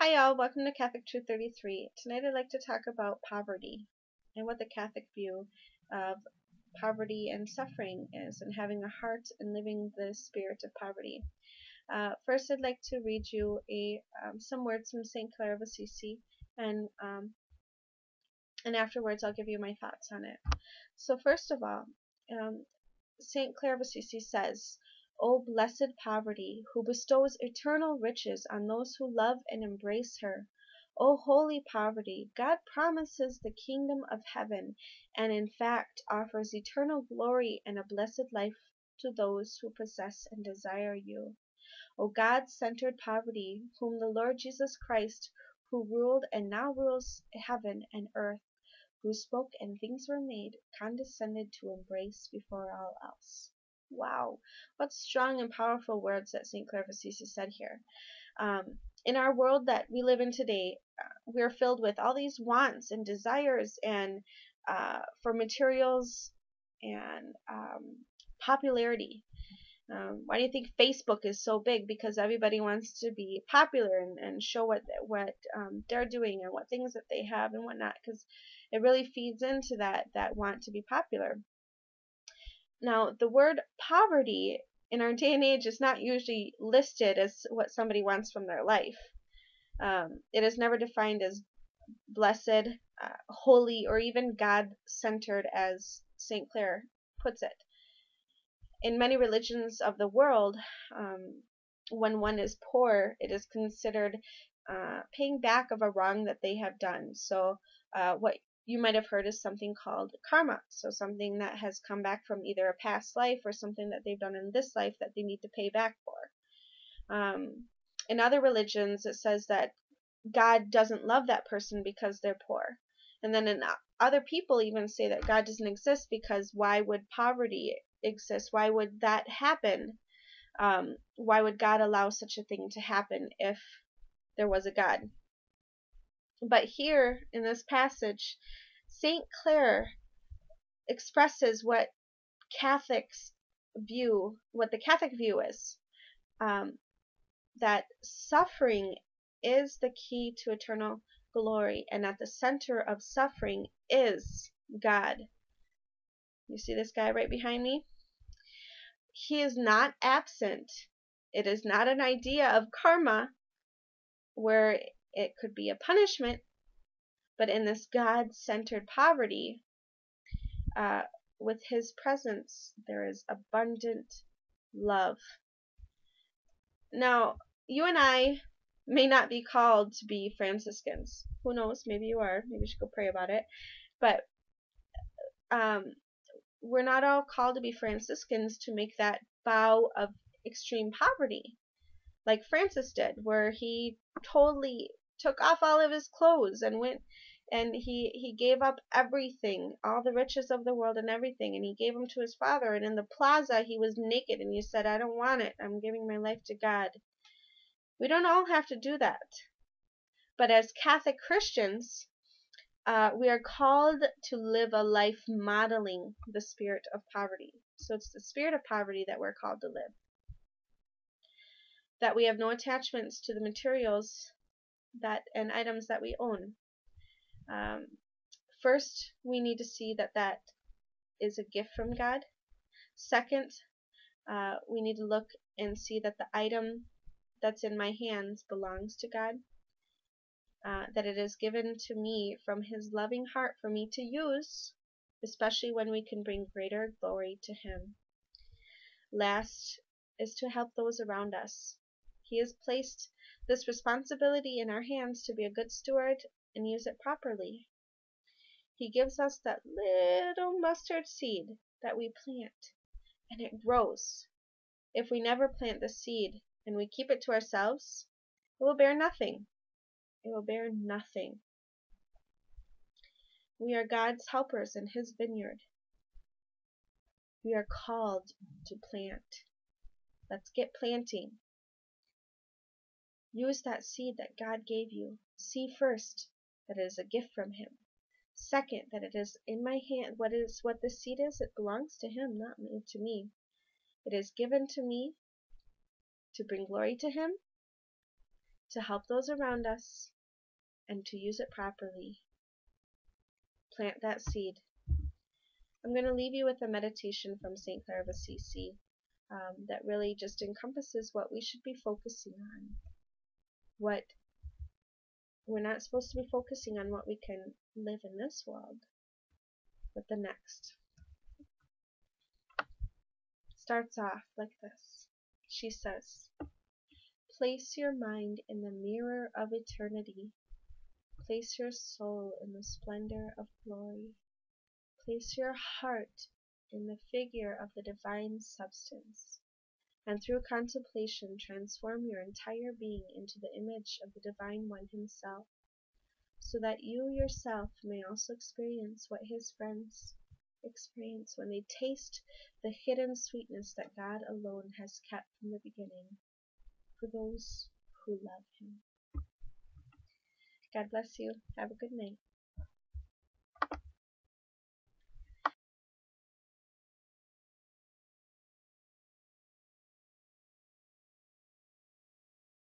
Hi y'all, welcome to Catholic Truth 33. Tonight I'd like to talk about poverty and what the Catholic view of poverty and suffering is, and having a heart and living the spirit of poverty. First I'd like to read you some words from St. Clare of Assisi, and afterwards I'll give you my thoughts on it. So first of all, St. Clare of Assisi says, "O blessed poverty, who bestows eternal riches on those who love and embrace her! O holy poverty, God promises the kingdom of heaven, and in fact offers eternal glory and a blessed life to those who possess and desire you. O God-centered poverty, whom the Lord Jesus Christ, who ruled and now rules heaven and earth, who spoke and things were made, condescended to embrace before all else." Wow, what strong and powerful words that St. Clare of Assisi said here. In our world that we live in today, we're filled with all these wants and desires and for materials and popularity. Why do you think Facebook is so big? Because everybody wants to be popular and show what they're doing and what things that they have and whatnot, because it really feeds into that want to be popular. Now, the word poverty in our day and age is not usually listed as what somebody wants from their life. It is never defined as blessed, holy, or even God-centered, as St. Clare puts it. In many religions of the world, when one is poor, it is considered paying back of a wrong that they have done. So what you might have heard is something called karma. So something that has come back from either a past life or something that they've done in this life that they need to pay back for. In other religions, it says that God doesn't love that person because they're poor. And then in other people even say that God doesn't exist because why would poverty exist? Why would that happen? Why would God allow such a thing to happen if there was a God? But here in this passage, St. Clare expresses what the Catholic view is, that suffering is the key to eternal glory, and at the center of suffering is God. You see this guy right behind me? He is not absent. It is not an idea of karma where it could be a punishment, but in this God-centered poverty, with his presence, there is abundant love. Now, you and I may not be called to be Franciscans. Who knows? Maybe you are. Maybe you should go pray about it. But we're not all called to be Franciscans to make that vow of extreme poverty like Francis did, where he totally took off all of his clothes and went and he gave up everything, all the riches of the world and everything, and he gave them to his father. And in the plaza he was naked and he said, "I don't want it. I'm giving my life to God." We don't all have to do that. But as Catholic Christians, we are called to live a life modeling the spirit of poverty. So it's the spirit of poverty that we're called to live. That we have no attachments to the materials and items that we own. First, we need to see that is a gift from God. Second, we need to look and see that the item that's in my hands belongs to God. That it is given to me from his loving heart for me to use, especially when we can bring greater glory to him. Last is to help those around us. He has placed this responsibility in our hands to be a good steward and use it properly. He gives us that little mustard seed that we plant, and it grows. If we never plant the seed and we keep it to ourselves, it will bear nothing. It will bear nothing. We are God's helpers in his vineyard. We are called to plant. Let's get planting. Use that seed that God gave you. See first that it is a gift from him. Second, that it is in my hand. What the seed is, it belongs to him, not to me. It is given to me to bring glory to him, to help those around us, and to use it properly. Plant that seed. I'm going to leave you with a meditation from St. Clare of Assisi that really just encompasses what we should be focusing on. What we're not supposed to be focusing on what we can live in this world, but the next. Starts off like this. She says, place your mind in the mirror of eternity. Place your soul in the splendor of glory. Place your heart in the figure of the divine substance, and through contemplation transform your entire being into the image of the Divine One himself, so that you yourself may also experience what his friends experience when they taste the hidden sweetness that God alone has kept from the beginning for those who love him. God bless you. Have a good night.